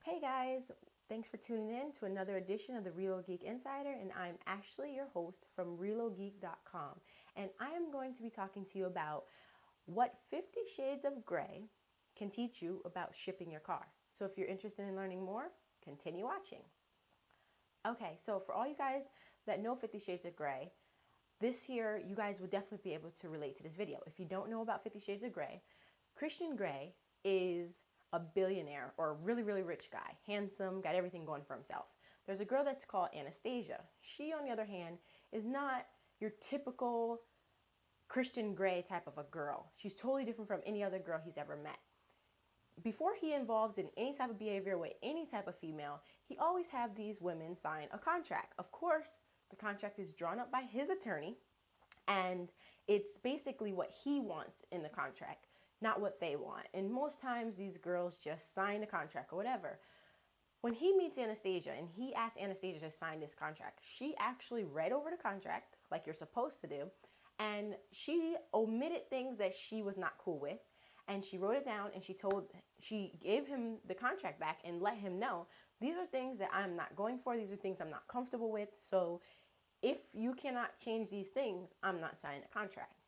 Hey guys, thanks for tuning in to another edition of the ReloGeek Insider, and I'm Ashley, your host from ReloGeek.com, and I am going to be talking to you about what 50 Shades of Grey can teach you about shipping your car. So if you're interested in learning more, continue watching. Okay, so for all you guys that know 50 Shades of Grey, this here, you guys would definitely be able to relate to this video. If you don't know about 50 Shades of Grey, Christian Grey is a billionaire or a really, really rich guy, handsome, got everything going for himself. There's a girl that's called Anastasia. She, on the other hand, is not your typical Christian Grey type of a girl. She's totally different from any other girl he's ever met. Before he involves in any type of behavior with any type of female, he always have these women sign a contract. Of course, the contract is drawn up by his attorney, and it's basically what he wants in the contract, not what they want. And most times these girls just sign a contract or whatever. When he meets Anastasia and he asks Anastasia to sign this contract, she actually read over the contract like you're supposed to do, and she omitted things that she was not cool with, and she wrote it down, and she gave him the contract back and let him know, these are things that I'm not going for, these are things I'm not comfortable with, so if you cannot change these things, I'm not signing a contract.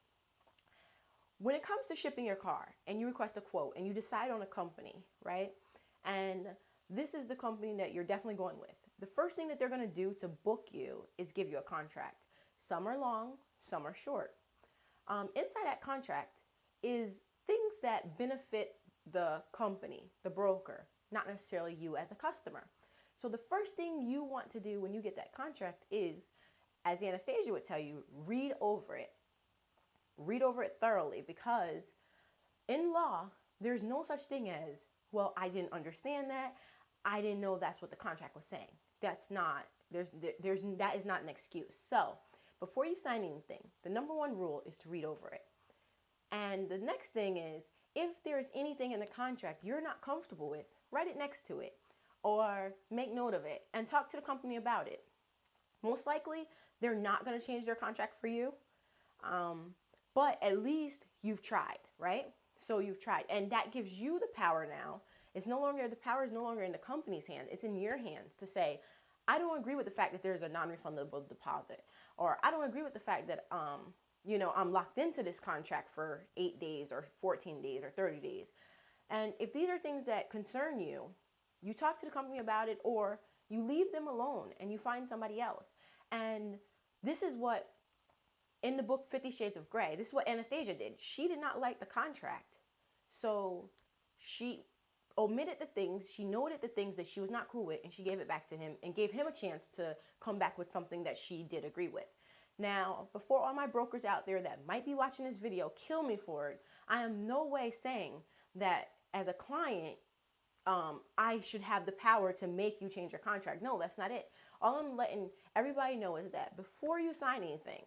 When it comes to shipping your car and you request a quote and you decide on a company, right? And this is the company that you're definitely going with. The first thing that they're going to do to book you is give you a contract. Some are long, some are short. Inside that contract is things that benefit the company, the broker, not necessarily you as a customer. So the first thing you want to do when you get that contract is, as Anastasia would tell you, read over it. Read over it thoroughly, because in law, there's no such thing as, well, I didn't understand that. I didn't know that's what the contract was saying. That is not an excuse. So before you sign anything, the number one rule is to read over it. And the next thing is, if there's anything in the contract you're not comfortable with, write it next to it or make note of it and talk to the company about it. Most likely, they're not going to change their contract for you. But at least you've tried, right? So you've tried, and that gives you the power now. The power is no longer in the company's hand. It's in your hands to say, I don't agree with the fact that there's a non-refundable deposit, or I don't agree with the fact that, I'm locked into this contract for 8 days or 14 days or 30 days. And if these are things that concern you, you talk to the company about it, or you leave them alone and you find somebody else. And this is what, in the book 50 Shades of Grey, this is what Anastasia did. She did not like the contract. So she omitted the things, she noted the things that she was not cool with, and she gave it back to him and gave him a chance to come back with something that she did agree with. Now, before all my brokers out there that might be watching this video kill me for it, I am no way saying that as a client, I should have the power to make you change your contract. No, that's not it. All I'm letting everybody know is that before you sign anything,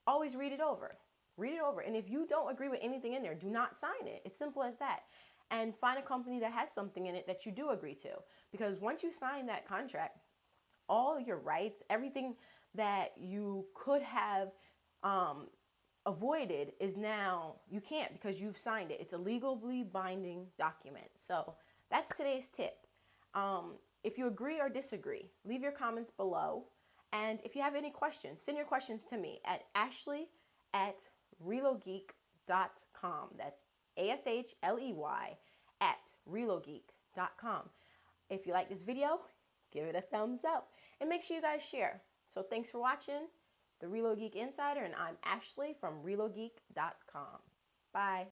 always read it over. Read it over. And if you don't agree with anything in there, do not sign it. It's simple as that. And find a company that has something in it that you do agree to. Because once you sign that contract, all your rights, everything that you could have avoided is now, you can't, because you've signed it. It's a legally binding document. So that's today's tip. If you agree or disagree, leave your comments below. And if you have any questions, send your questions to me at ashley@relogeek.com. That's ASHLEY@relogeek.com. If you like this video, give it a thumbs up and make sure you guys share. So thanks for watching the ReloGeek Insider, and I'm Ashley from ReloGeek.com. Bye.